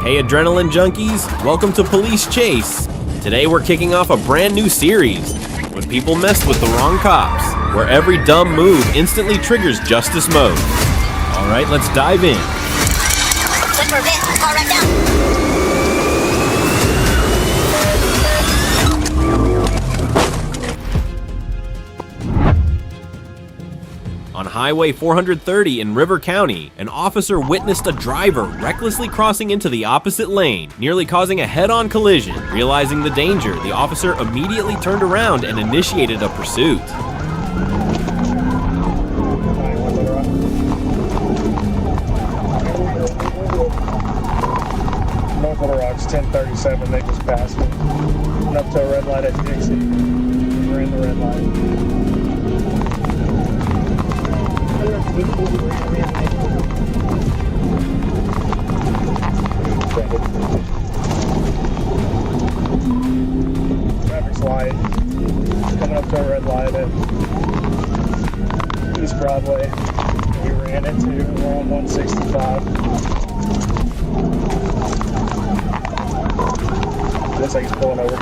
Hey adrenaline junkies, welcome to Police Chase. Today we're kicking off a brand new series, When People Messed with the Wrong Cops, where every dumb move instantly triggers justice mode. Alright, let's dive in. Wait for a bit, car right down. On Highway 430 in River County, an officer witnessed a driver recklessly crossing into the opposite lane, nearly causing a head-on collision. Realizing the danger, the officer immediately turned around and initiated a pursuit. North Little Rock's 1037, they just passed me. Went up to a red light at Dixie. We're in the red light. Traffic's light. Coming up to a red light at East Broadway. We ran into, we're on 165. Looks like he's pulling over.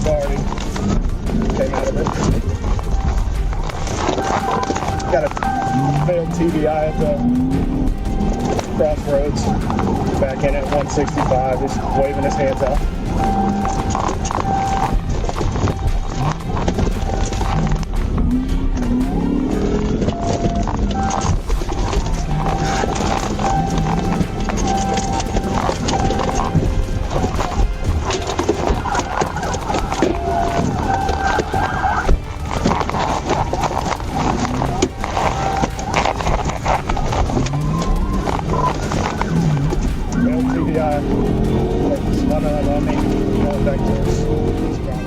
Started. Came out of it. Got a failed TBI at the crossroads. Back in at 165. He's waving his hands out.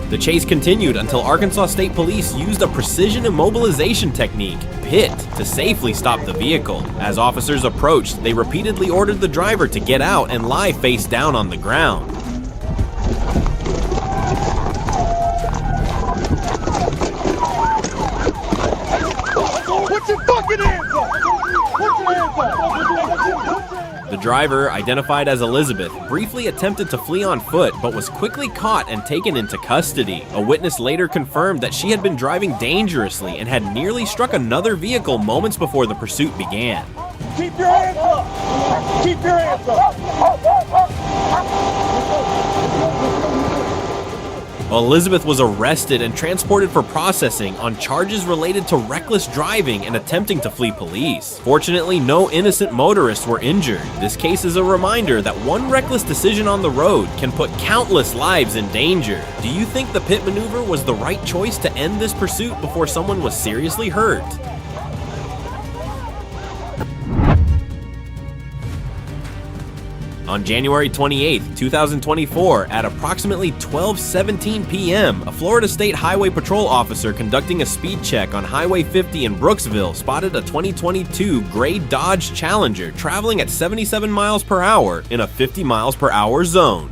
The chase continued until Arkansas State Police used a precision immobilization technique, PIT, to safely stop the vehicle. As officers approached, they repeatedly ordered the driver to get out and lie face down on the ground. Put your fucking hands up! Put your hands up! The driver, identified as Elizabeth, briefly attempted to flee on foot but was quickly caught and taken into custody. A witness later confirmed that she had been driving dangerously and had nearly struck another vehicle moments before the pursuit began. Keep your hands up! Keep your hands up! Elizabeth was arrested and transported for processing on charges related to reckless driving and attempting to flee police. Fortunately, no innocent motorists were injured. This case is a reminder that one reckless decision on the road can put countless lives in danger. Do you think the pit maneuver was the right choice to end this pursuit before someone was seriously hurt? On January 28, 2024, at approximately 12:17 p.m., a Florida State Highway Patrol officer conducting a speed check on Highway 50 in Brooksville spotted a 2022 gray Dodge Challenger traveling at 77 miles per hour in a 50 miles per hour zone.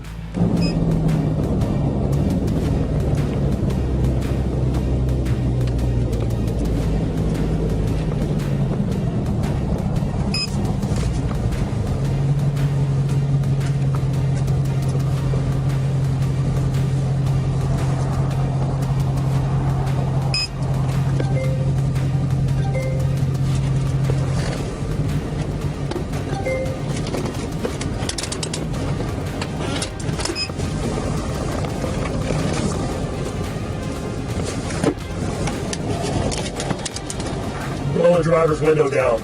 Roll the driver's window down.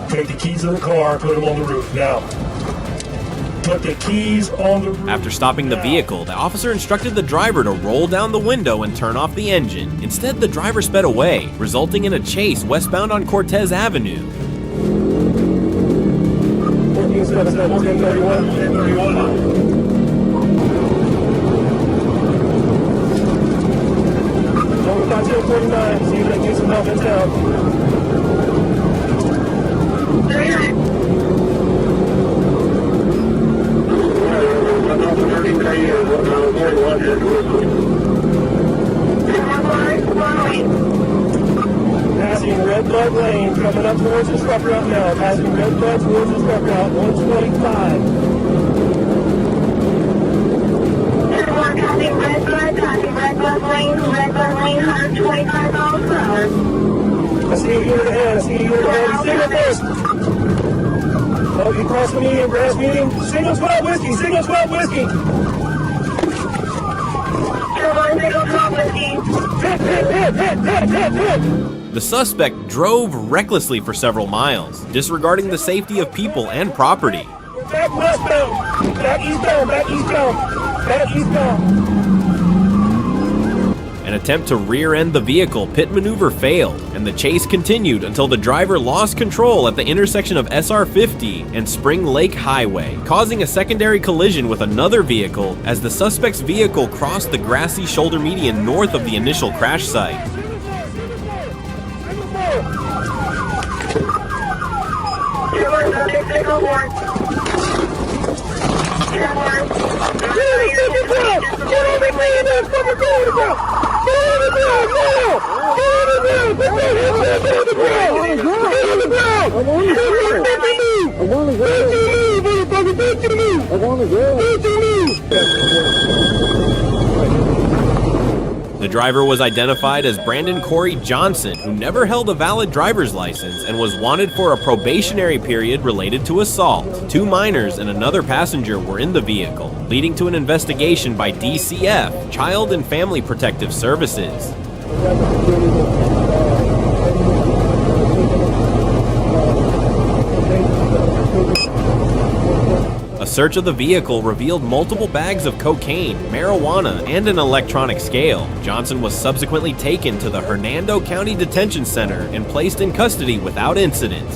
Take the keys of the car, put them on the roof now. Put the keys on the roof. After stopping the vehicle, the officer instructed the driver to roll down the window and turn off the engine. Instead, the driver sped away, resulting in a chase westbound on Cortez Avenue. 1431. Got 1049, see if they can get some help in town. Flood Lane, coming up towards the truck route now. Passing red flag towards the truck route, 125. Passing red flag lane, 125 miles per hour. I see you here ahead, I see you here ahead. Signal first. Oh, you crossed the median, grass median. Signal 12 whiskey, signal 12 whiskey. Signal 12 whiskey. Hit. The suspect drove recklessly for several miles, disregarding the safety of people and property. Back westbound. Back eastbound, back eastbound. Back eastbound. An attempt to rear-end the vehicle pit maneuver failed, and the chase continued until the driver lost control at the intersection of SR 50 and Spring Lake Highway, causing a secondary collision with another vehicle as the suspect's vehicle crossed the grassy shoulder median north of the initial crash site. The driver was identified as Brandon Corey Johnson, who never held a valid driver's license and was wanted for a probationary period related to assault. 2 minors and another passenger were in the vehicle, leading to an investigation by DCF, Child and Family Protective Services. A search of the vehicle revealed multiple bags of cocaine, marijuana, and an electronic scale. Johnson was subsequently taken to the Hernando County Detention Center and placed in custody without incident.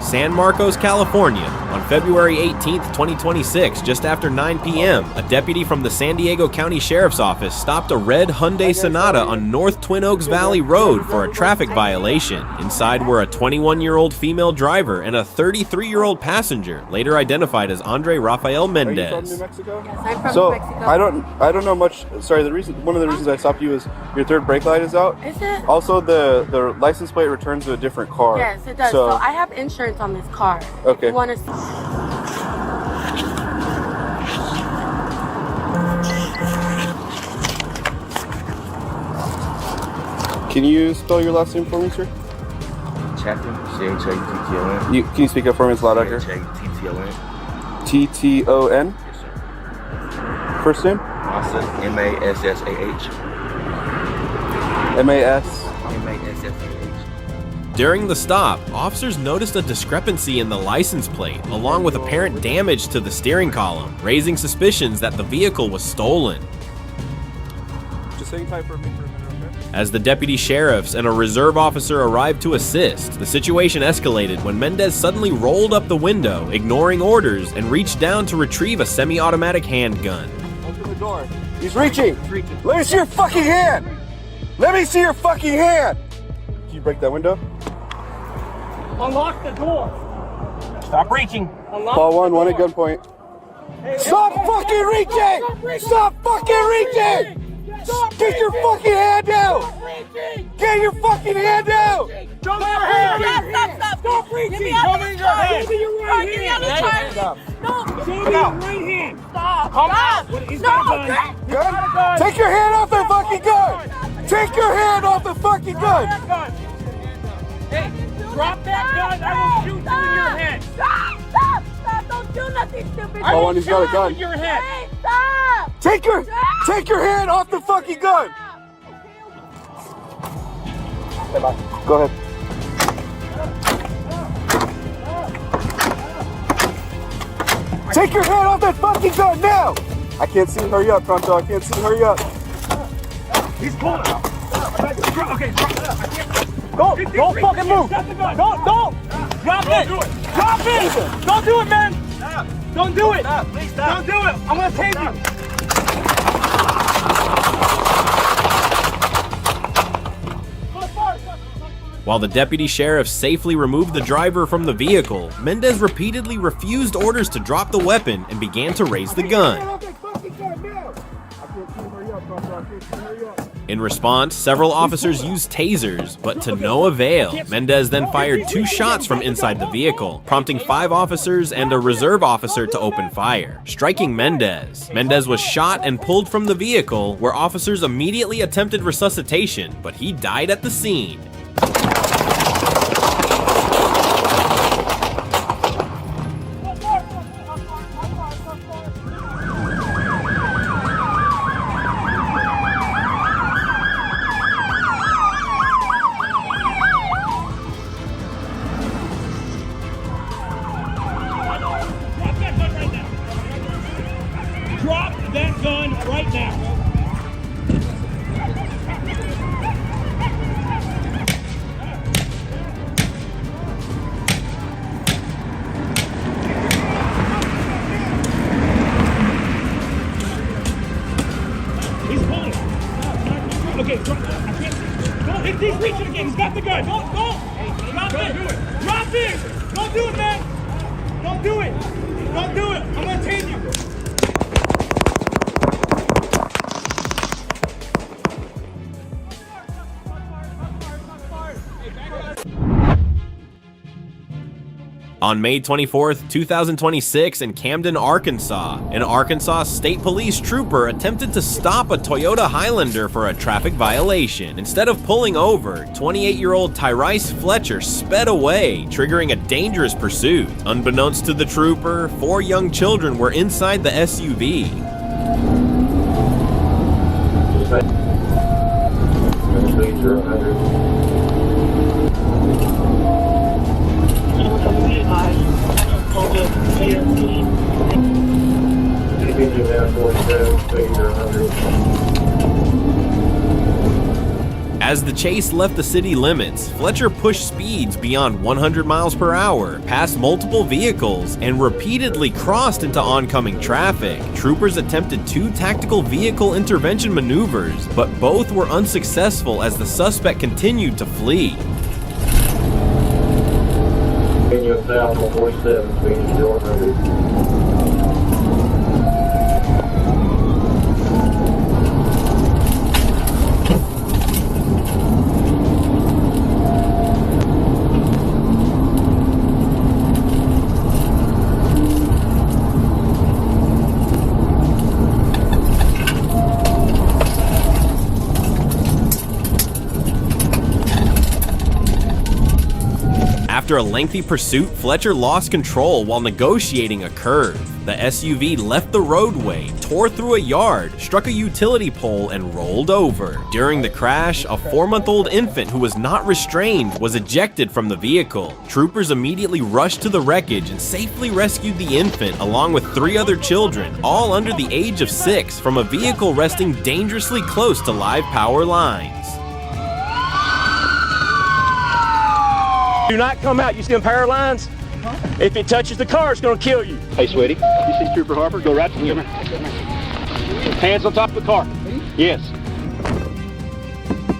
San Marcos, California. On February 18, 2026, just after 9 p.m., a deputy from the San Diego County Sheriff's Office stopped a red Hyundai Sonata on North Twin Oaks Valley Road for a traffic violation. Inside were a 21-year-old female driver and a 33-year-old passenger, later identified as Andre Rafael Mendez. Are you from New Mexico? Yes, I'm from So New Mexico. I don't know much. Sorry, one of the reasons I stopped you is your third brake light is out. Is it? Also, the license plate returns to a different car. Yes, it does. So I have insurance on this car. Okay. If you want to... Can you spell your last name for me, sir? Chapman, C-H-A-T-T-O-N. Can you speak up for me? It's loud out here. C-H-A-T-T-O-N. T-T-O-N. Yes, sir. First name? Massa, M-A-S-S-A-H. M-A-S. M-A-S-S-A-H. During the stop, officers noticed a discrepancy in the license plate, along with apparent damage to the steering column, raising suspicions that the vehicle was stolen. Just hang tight for me for a minute, okay? As the deputy sheriffs and a reserve officer arrived to assist, the situation escalated when Mendez suddenly rolled up the window, ignoring orders, and reached down to retrieve a semi-automatic handgun. Open the door. He's reaching. Let me see your fucking hand. Let me see your fucking hand. Can you break that window? Unlock the door. Stop reaching. Unlock Call 1 at gunpoint. Stop fucking reaching! Stop fucking reaching! Get your fucking hand out! Get your fucking hand out! Show me your hand. Stop reaching. Give me out of the car. Give me your right hand. No. Show me your right hand. Stop. Come out. Gun? Take your hand off the fucking gun! Take your hand off the fucking gun! Hey, drop that gun. I will shoot you in your head. Stop. Don't do nothing stupid. Oh, and he's got a gun. In your head. Hey, stop. Take your hand off the fucking gun! Go ahead. Take your hand off that fucking gun now! I can't see. Hurry up, Conto. I can't see. Hurry up. He's pulling. Okay, don't fucking move. Don't. Drop it. Drop it. Don't do it, man. Stop. Don't do it. Stop. Please stop. Don't do it. I'm gonna tase you. While the deputy sheriff safely removed the driver from the vehicle, Mendez repeatedly refused orders to drop the weapon and began to raise the gun. In response, several officers used tasers, but to no avail. Mendez then fired 2 shots from inside the vehicle, prompting 5 officers and a reserve officer to open fire, striking Mendez. Mendez was shot and pulled from the vehicle, where officers immediately attempted resuscitation, but he died at the scene. Drop that gun right now. He's pulling. Okay, drop. I can't see. Don't hit these reaching again. He's got the gun. Don't. Drop it. Do it. Drop it. Don't do it, man. Don't do it. Don't do it. I'm gonna tase you. On May 24th, 2026 in Camden, Arkansas, an Arkansas State Police trooper attempted to stop a Toyota Highlander for a traffic violation. Instead of pulling over, 28-year-old Tyrese Fletcher sped away, triggering a dangerous pursuit. Unbeknownst to the trooper, 4 young children were inside the SUV. As the chase left the city limits, Fletcher pushed speeds beyond 100 miles per hour, past multiple vehicles, and repeatedly crossed into oncoming traffic. Troopers attempted 2 tactical vehicle intervention maneuvers, but both were unsuccessful as the suspect continued to flee. South on 47, speeding 400. After a lengthy pursuit, Fletcher lost control while negotiating a curve. The SUV left the roadway, tore through a yard, struck a utility pole, and rolled over. During the crash, a 4-month-old infant who was not restrained was ejected from the vehicle. Troopers immediately rushed to the wreckage and safely rescued the infant along with 3 other children, all under the age of 6, from a vehicle resting dangerously close to live power lines. Do not come out. You see them power lines? If it touches the car, it's going to kill you. Hey, sweetie. You see Trooper Harper? Go right to him. Hands on top of the car. Yes.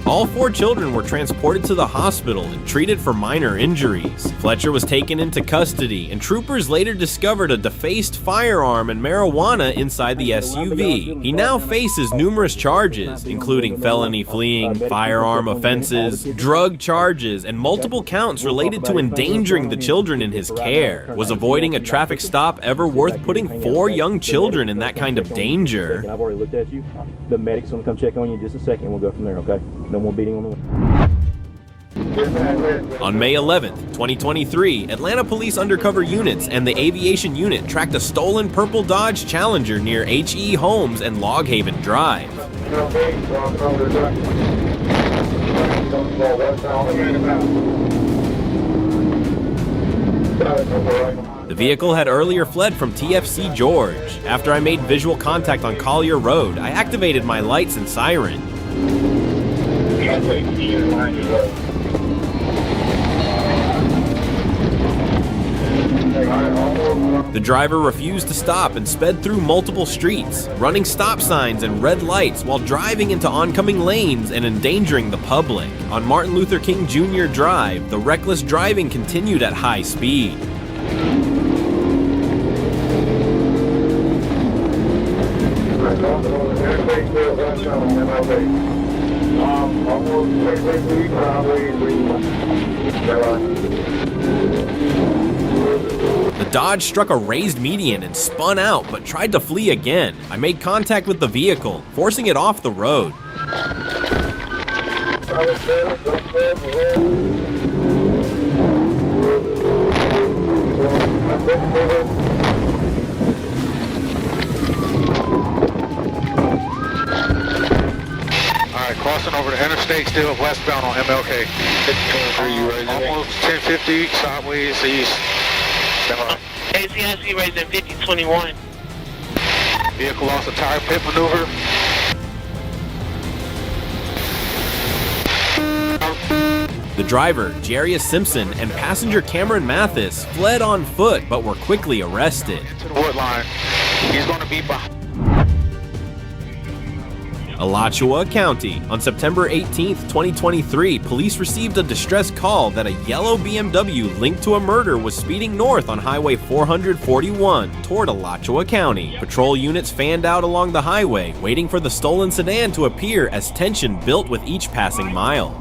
All 4 children were transported to the hospital and treated for minor injuries. Fletcher was taken into custody, and troopers later discovered a defaced firearm and marijuana inside the SUV. He now faces numerous charges, including felony fleeing, firearm offenses, drug charges, and multiple counts related to endangering the children in his care. Was avoiding a traffic stop ever worth putting 4 young children in that kind of danger? I've already looked at you. The medic's going to come check on you in just a second, and we'll go from there, okay? No more beating on the way. On May 11th, 2023, Atlanta Police Undercover Units and the Aviation Unit tracked a stolen purple Dodge Challenger near H.E. Homes and Log Haven Drive. The vehicle had earlier fled from TFC George. After I made visual contact on Collier Road, I activated my lights and siren. The driver refused to stop and sped through multiple streets, running stop signs and red lights while driving into oncoming lanes and endangering the public. On Martin Luther King Jr. Drive, the reckless driving continued at high speed. The Dodge struck a raised median and spun out, but tried to flee again. I made contact with the vehicle, forcing it off the road. Alright, crossing over the Interstate, still westbound on MLK. Almost 1050, sideways east. ACIC raising 5021. Vehicle lost a tire pit maneuver. The driver, Jarius Simpson, and passenger Cameron Mathis fled on foot but were quickly arrested. To the wood line. He's going to be behind. Alachua County. On September 18, 2023, police received a distress call that a yellow BMW linked to a murder was speeding north on Highway 441 toward Alachua County. Patrol units fanned out along the highway, waiting for the stolen sedan to appear as tension built with each passing mile.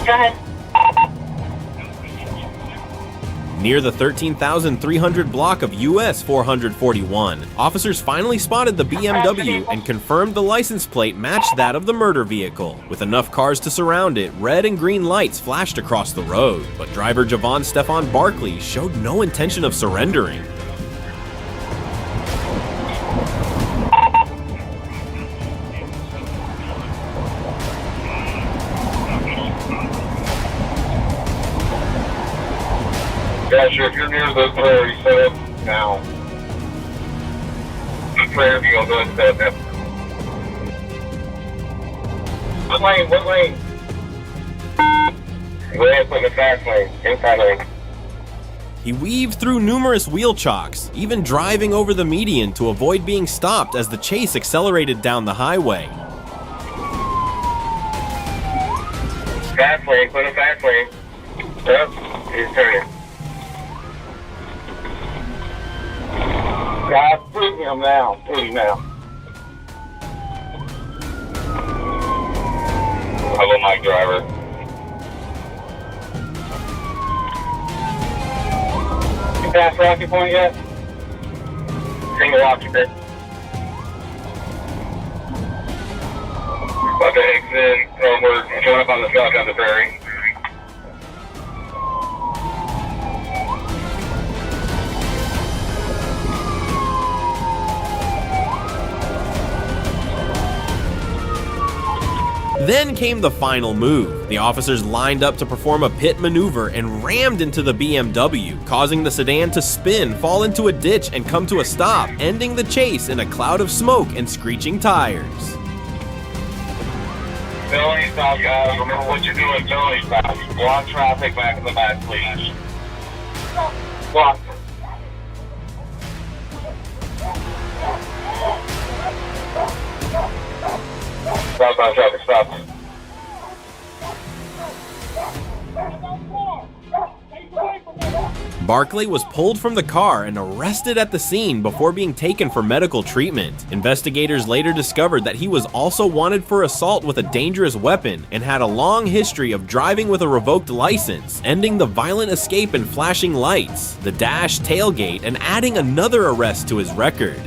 Go ahead. Near the 13,300 block of US 441, officers finally spotted the BMW and confirmed the license plate matched that of the murder vehicle. With enough cars to surround it, red and green lights flashed across the road, but driver Javon Stefan Barkley showed no intention of surrendering. Dasher, if you're near the prairie, set up now. The prairie, you're going to go ahead and set up now. What lane? What lane? Go ahead and put in the fast lane, inside lane. He weaved through numerous wheel chocks, even driving over the median to avoid being stopped as the chase accelerated down the highway. Fast lane, put in fast lane. Yep, he's turning. Guys, put him now. Put him now. Hello, Mike driver. You passed Rocky Point yet? Single occupant. About to exit. We're showing up on the truck on the prairie. Then came the final move. The officers lined up to perform a pit maneuver and rammed into the BMW, causing the sedan to spin, fall into a ditch, and come to a stop, ending the chase in a cloud of smoke and screeching tires. Billy, stop, guys. Remember what you're doing, Billy. Stop. Block traffic back in the back, please. Block. Stop, traffic, stop. Barkley was pulled from the car and arrested at the scene before being taken for medical treatment. Investigators later discovered that he was also wanted for assault with a dangerous weapon and had a long history of driving with a revoked license, ending the violent escape and flashing lights, the dash, tailgate, and adding another arrest to his record.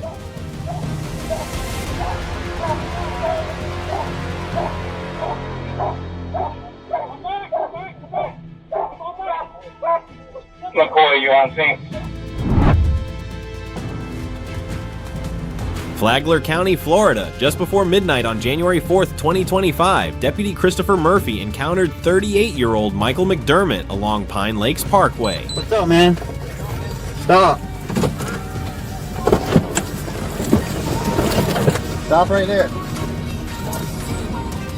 McCoy, you on scene? Flagler County, Florida. Just before midnight on January 4th, 2025, Deputy Christopher Murphy encountered 38-year-old Michael McDermott along Pine Lakes Parkway. What's up, man? Stop. Stop right there.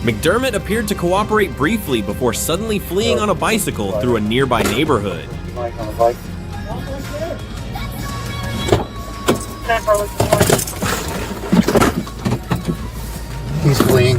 McDermott appeared to cooperate briefly before suddenly fleeing on a bicycle through a nearby neighborhood. Mike on a bike. He's fleeing.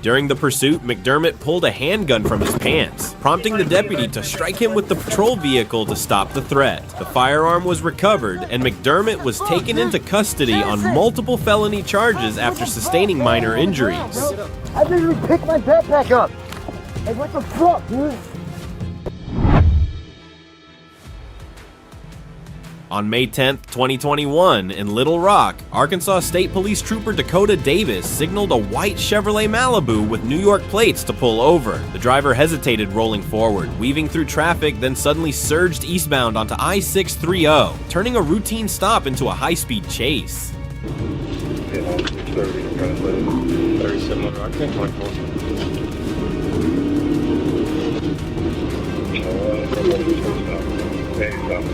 During the pursuit, McDermott pulled a handgun from his pants, prompting the deputy to strike him with the patrol vehicle to stop the threat. The firearm was recovered, and McDermott was taken into custody on multiple felony charges after sustaining minor injuries. I literally picked my backpack up. Like, what the fuck, dude? On May 10th, 2021, in Little Rock, Arkansas State Police Trooper Dakota Davis signaled a white Chevrolet Malibu with New York plates to pull over. The driver hesitated rolling forward, weaving through traffic, then suddenly surged eastbound onto I-630, turning a routine stop into a high-speed chase.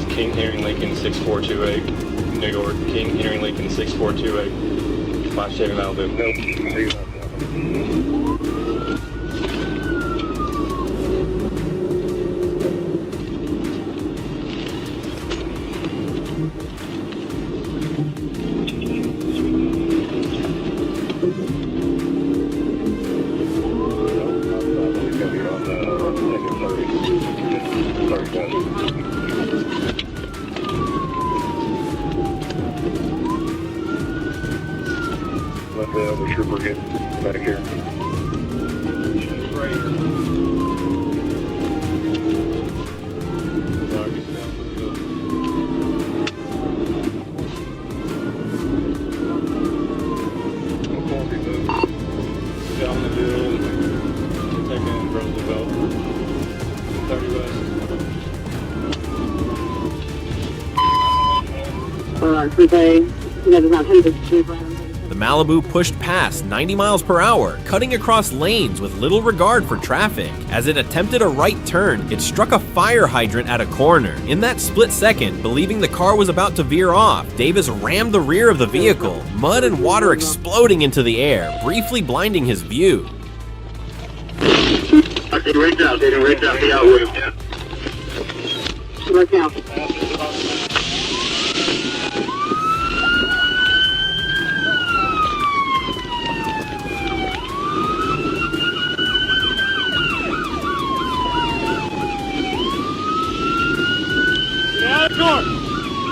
King Henry Lincoln 6428, New York. King Henry Lincoln 6428, 5 Chevy Malibu. Let the other trooper get back here. The Malibu pushed past 90 miles per hour, cutting across lanes with little regard for traffic. As it attempted a right turn, it struck a fire hydrant at a corner. In that split second, believing the car was about to veer off, Davis rammed the rear of the vehicle, mud and water exploding into the air, briefly blinding his view. Right down, the outward. Right down.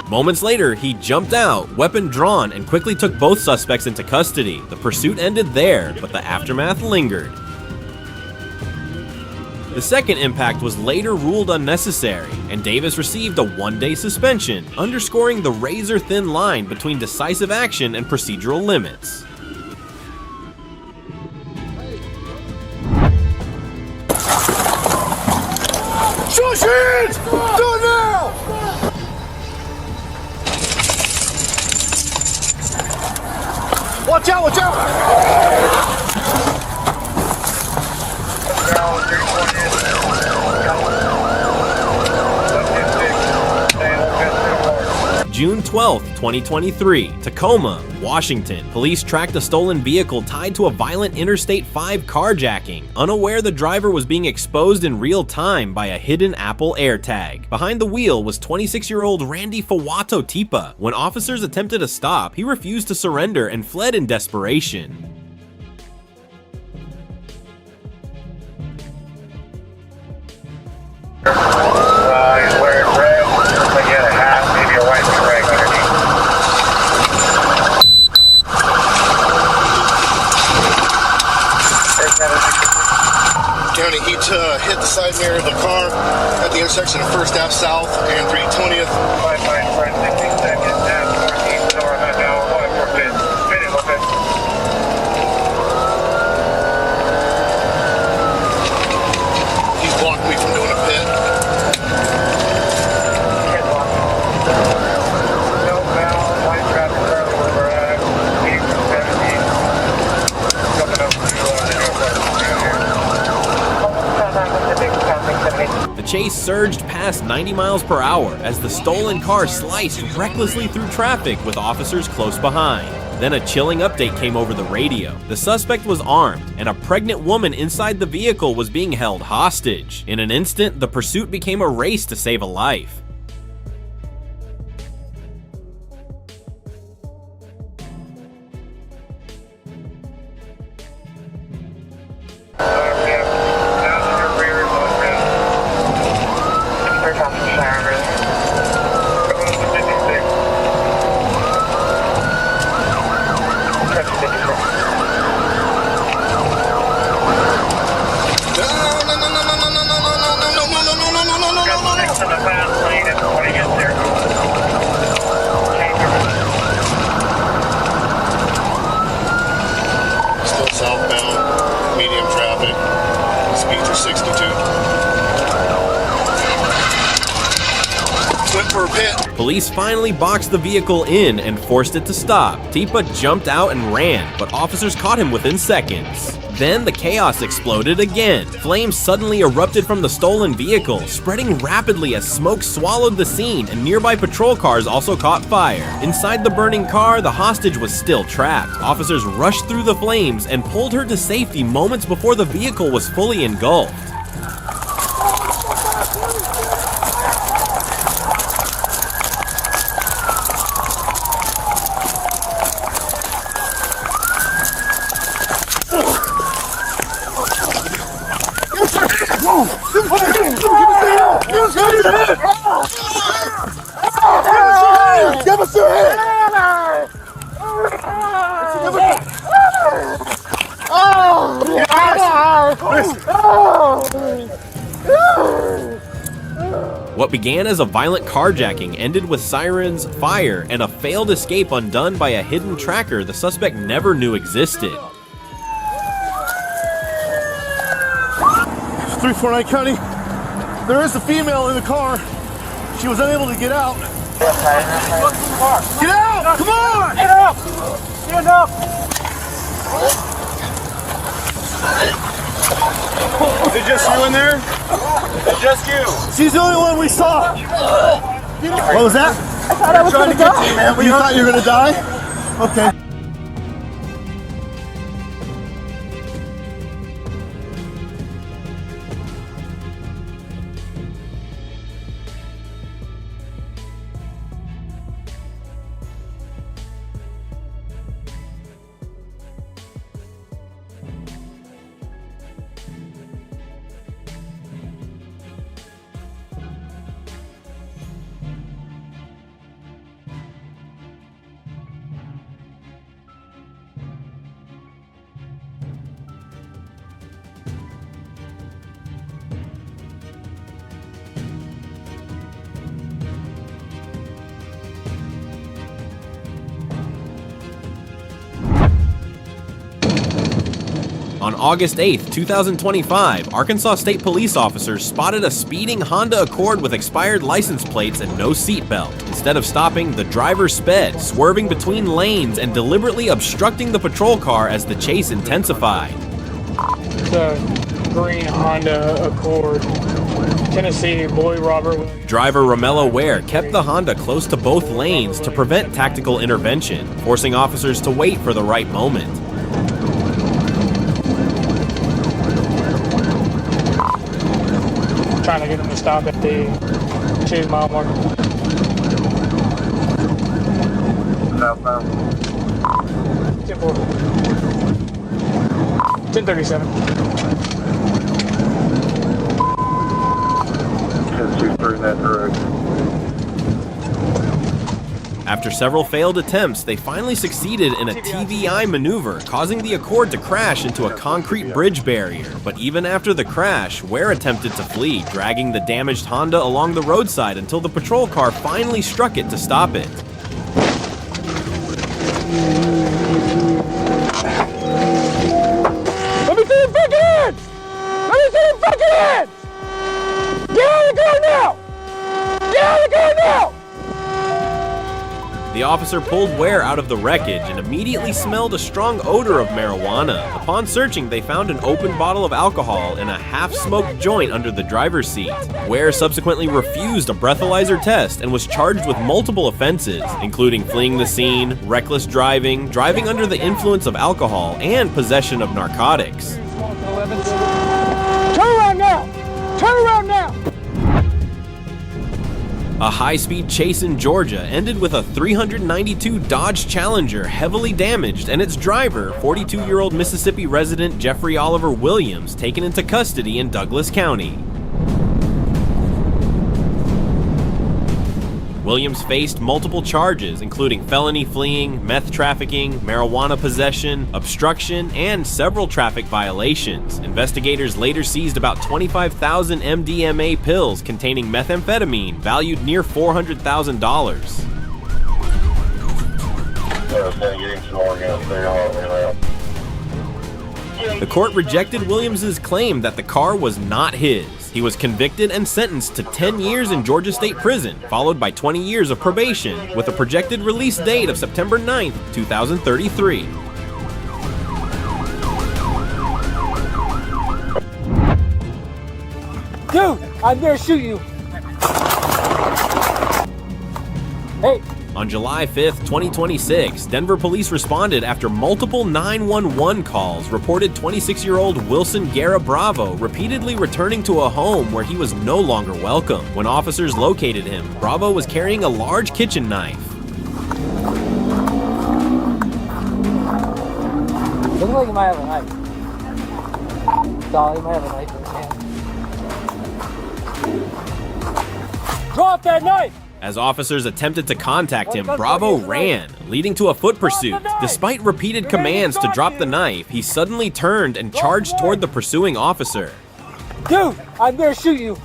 Moments later, he jumped out, weapon drawn, and quickly took both suspects into custody. The pursuit ended there, but the aftermath lingered. The second impact was later ruled unnecessary, and Davis received a one-day suspension, underscoring the razor-thin line between decisive action and procedural limits. Shoot your hands! Do it now! Watch out, watch out! June 12th, 2023, Tacoma, Washington. Police tracked a stolen vehicle tied to a violent Interstate 5 carjacking, unaware the driver was being exposed in real time by a hidden Apple AirTag. Behind the wheel was 26-year-old Randy Fawato Tipa. When officers attempted a stop, he refused to surrender and fled in desperation. Wearing red, but he had a hat, maybe a white rag underneath. County, he hit the side mirror of the car at the intersection of 1st Ave South and 320th. 5 seconds, northeast, north, no, 1 4 pin, okay. chase surged past 90 miles per hour as the stolen car sliced recklessly through traffic with officers close behind. Then a chilling update came over the radio. The suspect was armed, and a pregnant woman inside the vehicle was being held hostage. In an instant, the pursuit became a race to save a life. Southbound, medium traffic, speeds are 62. Went for a pit. Police finally boxed the vehicle in and forced it to stop. Tipa jumped out and ran, but officers caught him within seconds. Then the chaos exploded again. Flames suddenly erupted from the stolen vehicle, spreading rapidly as smoke swallowed the scene, and nearby patrol cars also caught fire. Inside the burning car, the hostage was still trapped. Officers rushed through the flames and pulled her to safety moments before the vehicle was fully engulfed. Give us your hand! What began as a violent carjacking ended with sirens, fire, and a failed escape undone by a hidden tracker the suspect never knew existed. 349 County, there is a female in the car. She was unable to get out. Get out! Come on! Get up! Stand up! Is it just you in there? It's just you. She's the only one we saw. What was that? I thought I was gonna die. Man, you thought you were gonna die? Okay. On August 8, 2025, Arkansas State police officers spotted a speeding Honda Accord with expired license plates and no seatbelt. Instead of stopping, the driver sped, swerving between lanes and deliberately obstructing the patrol car as the chase intensified. It's a green Honda Accord, Tennessee, boy robber. Driver Romello Ware kept the Honda close to both lanes to prevent tactical intervention, forcing officers to wait for the right moment. Trying to get them to stop at the 2 mile mark. Southbound. 1037. 1023 in that direction. After several failed attempts, they finally succeeded in a TVI maneuver, causing the Accord to crash into a concrete bridge barrier. But even after the crash, Ware attempted to flee, dragging the damaged Honda along the roadside until the patrol car finally struck it to stop it. Let me see your fucking hands! Let me see your fucking hands! Get out of the car now! Get out of the car now! The officer pulled Ware out of the wreckage and immediately smelled a strong odor of marijuana. Upon searching, they found an open bottle of alcohol and a half-smoked joint under the driver's seat. Ware subsequently refused a breathalyzer test and was charged with multiple offenses, including fleeing the scene, reckless driving, driving under the influence of alcohol, and possession of narcotics. Turn around now! Turn around now! A high-speed chase in Georgia ended with a 392 Dodge Challenger heavily damaged and its driver, 42-year-old Mississippi resident Jeffrey Oliver Williams, taken into custody in Douglas County. Williams faced multiple charges, including felony fleeing, meth trafficking, marijuana possession, obstruction, and several traffic violations. Investigators later seized about 25,000 MDMA pills containing methamphetamine, valued near $400,000. The court rejected Williams' claim that the car was not his. He was convicted and sentenced to 10 years in Georgia State Prison, followed by 20 years of probation, with a projected release date of September 9th, 2033. Dude, I'm gonna shoot you. Hey. On July 5th, 2026, Denver police responded after multiple 911 calls reported 26-year-old Wilson Guerra Bravo repeatedly returning to a home where he was no longer welcome. When officers located him, Bravo was carrying a large kitchen knife. Looks like he might have a knife. Dolly, he might have a knife in his hand. Drop that knife! As officers attempted to contact him, Bravo ran, leading to a foot pursuit. Despite repeated commands to drop the knife, he suddenly turned and charged toward the pursuing officer. Dude, I'm gonna shoot you.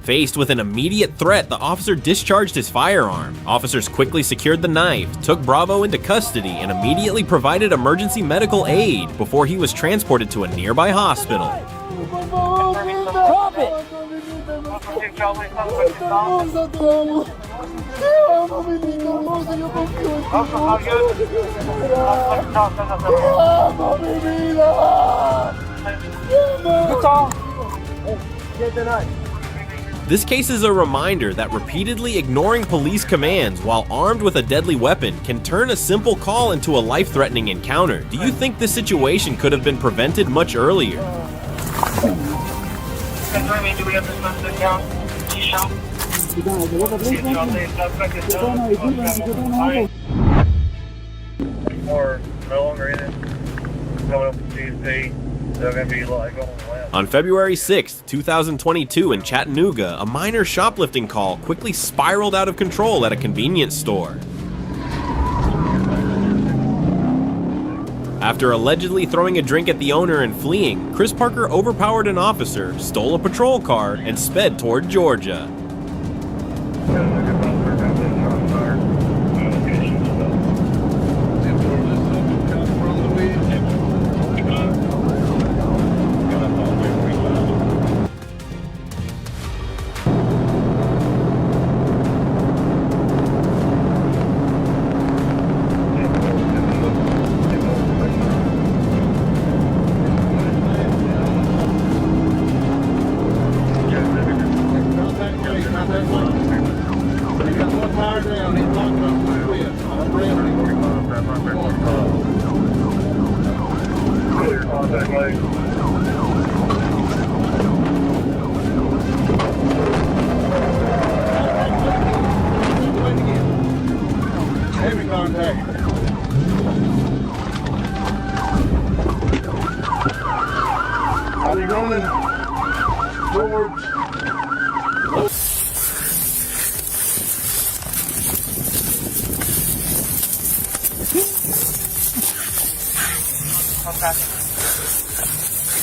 Faced with an immediate threat, the officer discharged his firearm. Officers quickly secured the knife, took Bravo into custody, and immediately provided emergency medical aid before he was transported to a nearby hospital. Drop it! This case is a reminder that repeatedly ignoring police commands while armed with a deadly weapon can turn a simple call into a life-threatening encounter. Do you think this situation could have been prevented much earlier? Do we have this message down? Or no longer in it. Going up to GSP. They're going to be like going left. On February 6, 2022 in Chattanooga, a minor shoplifting call quickly spiraled out of control at a convenience store. After allegedly throwing a drink at the owner and fleeing, Chris Parker overpowered an officer, stole a patrol car, and sped toward Georgia.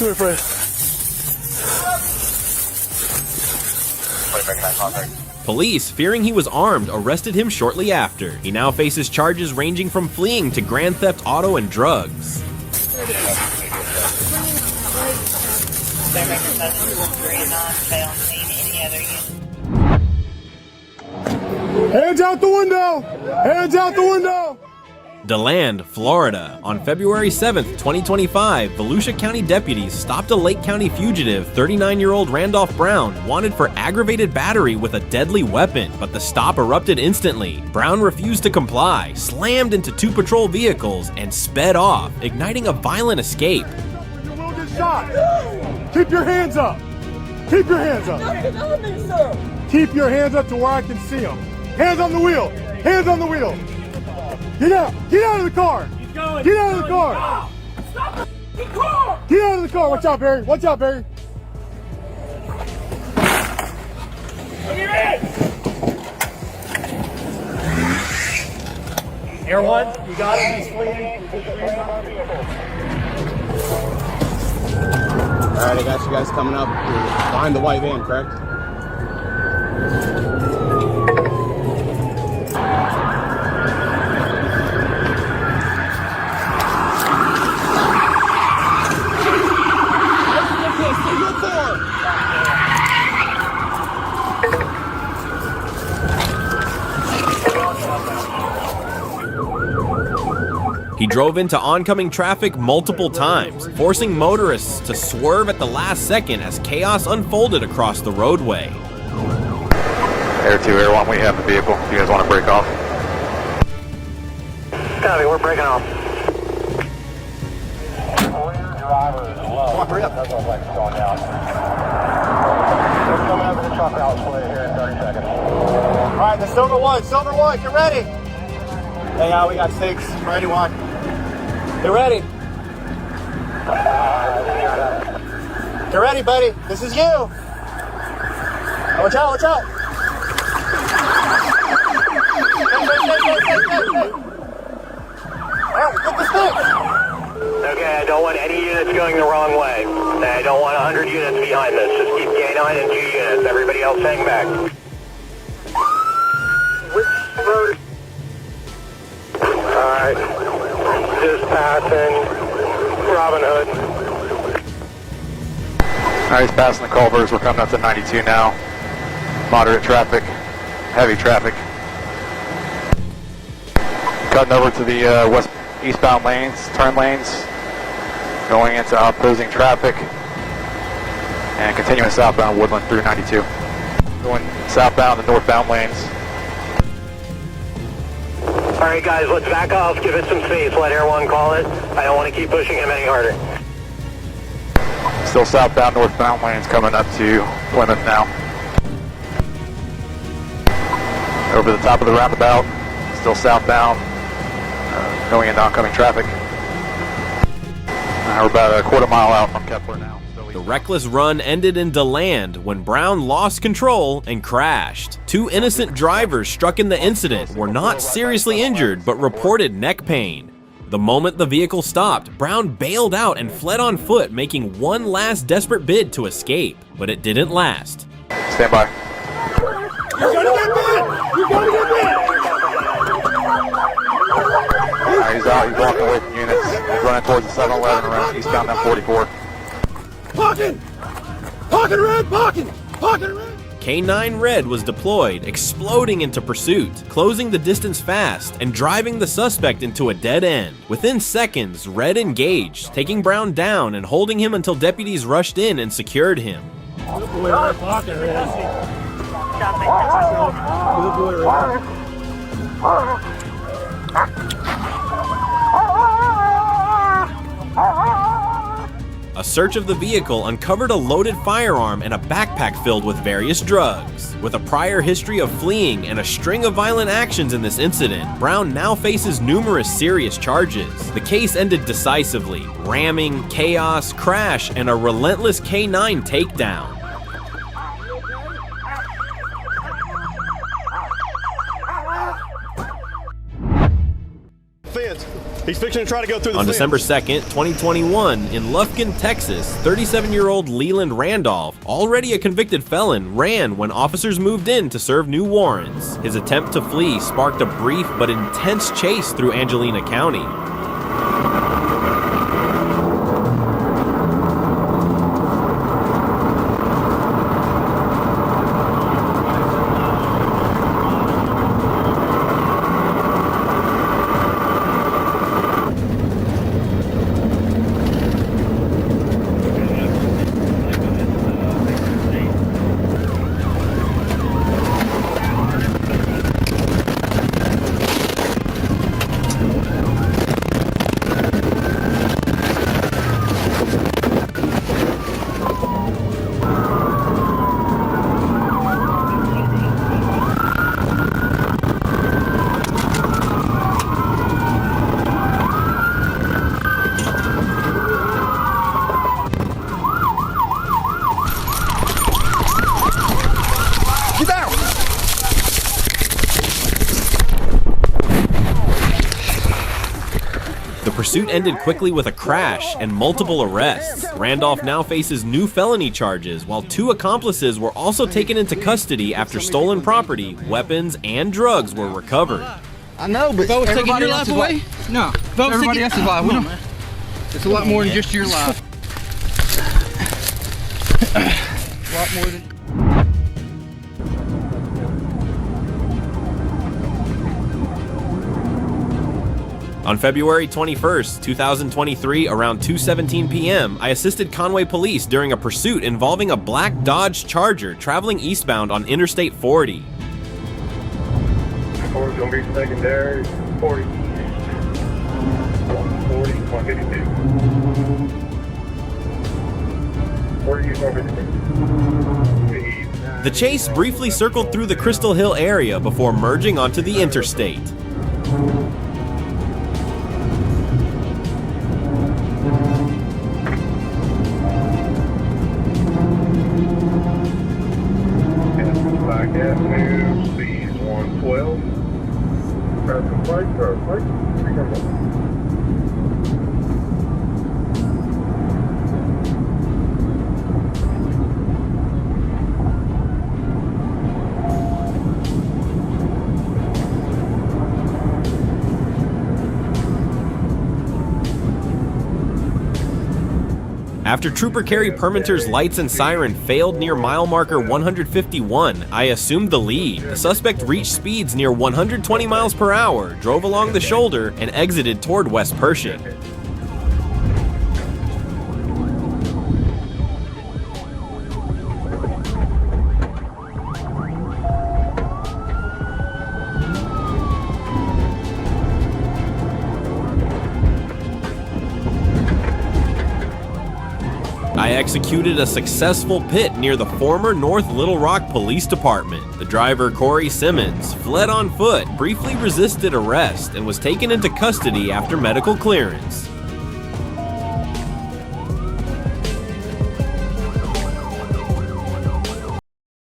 Come here, Fred. Police, fearing he was armed, arrested him shortly after. He now faces charges ranging from fleeing to grand theft auto and drugs. Hands out the window! Hands out the window! DeLand, Florida. On February 7th, 2025, Volusia County deputies stopped a Lake County fugitive, 39-year-old Randolph Brown, wanted for aggravated battery with a deadly weapon, but the stop erupted instantly. Brown refused to comply, slammed into 2 patrol vehicles, and sped off, igniting a violent escape. You will get shot! Keep your hands up! Keep your hands up! Keep your hands up to where I can see them. Hands on the wheel! Hands on the wheel! Get out! Get out of the car! Get out of the car! Stop the car! Get out of the car! Watch out, Barry! Watch out, Barry! Air 1, you got him, he's fleeing. Alright, I got you guys coming up. You're behind the white van, correct? He drove into oncoming traffic multiple times, forcing motorists to swerve at the last second as chaos unfolded across the roadway. Air 2, Air 1, we have the vehicle. You guys want to break off? Copy, we're breaking off. Driver is low. Hurry up. That's what like going down. We're coming over the truck out split here in 30 seconds. Alright, the silver one, get ready. Hey, we got 6, ready 1. Get ready. Get ready, buddy. This is you. Watch out, watch out. Hey. Alright, get the stick. Okay, I don't want any units going the wrong way. I don't want 100 units behind this. Just keep K9 and 2 units. Everybody else hang back. Alright. Just passing Robin Hood. Alright, he's passing the Culvers. We're coming up to 92 now. Moderate traffic, heavy traffic. Cutting over to the eastbound lanes, turn lanes, going into opposing traffic, and continuing southbound Woodland through 92. Going southbound the northbound lanes. Alright guys, let's back off, give it some space, let Air 1 call it. I don't want to keep pushing him any harder. Still southbound, northbound lanes coming up to Plymouth now. Over the top of the roundabout, still southbound, going into oncoming traffic. We're about a quarter mile out from Kepler now. The reckless run ended in DeLand when Brown lost control and crashed. 2 innocent drivers struck in the incident were not seriously injured but reported neck pain. The moment the vehicle stopped, Brown bailed out and fled on foot, making one last desperate bid to escape. But it didn't last. Stand by. You're gonna get bit! You're gonna get bit! He's out, he's walking away from units. He's running towards the 7-Eleven around eastbound M44. Parking red! Parking red! K9 Red was deployed, exploding into pursuit, closing the distance fast and driving the suspect into a dead end. Within seconds, Red engaged, taking Brown down and holding him until deputies rushed in and secured him. Good boy, Red. Parking red. Good boy, Red. A search of the vehicle uncovered a loaded firearm and a backpack filled with various drugs. With a prior history of fleeing and a string of violent actions in this incident, Brown now faces numerous serious charges. The case ended decisively: ramming, chaos, crash, and a relentless K9 takedown. He's fixing to try to go through the On fence. December 2nd, 2021, in Lufkin, Texas, 37-year-old Leland Randolph, already a convicted felon, ran when officers moved in to serve new warrants. His attempt to flee sparked a brief but intense chase through Angelina County. pursuit ended quickly with a crash and multiple arrests. Randolph now faces new felony charges, while 2 accomplices were also taken into custody after stolen property, weapons, and drugs were recovered. I know, but vote's taking your life away? No. Vote's everybody else's life. We don't, it's a lot more than just your life. A lot more than... On February 21st, 2023, around 2:17 p.m., I assisted Conway police during a pursuit involving a black Dodge Charger traveling eastbound on Interstate 40. Four's gonna be secondary, 40. 140, 152. Where are you going? The chase briefly circled through the Crystal Hill area before merging onto the interstate. After Trooper Carey Perminter's lights and siren failed near mile marker 151, I assumed the lead. The suspect reached speeds near 120 miles per hour, drove along the shoulder, and exited toward West Pershing. I executed a successful pit near the former North Little Rock Police Department. The driver, Corey Simmons, fled on foot, briefly resisted arrest, and was taken into custody after medical clearance.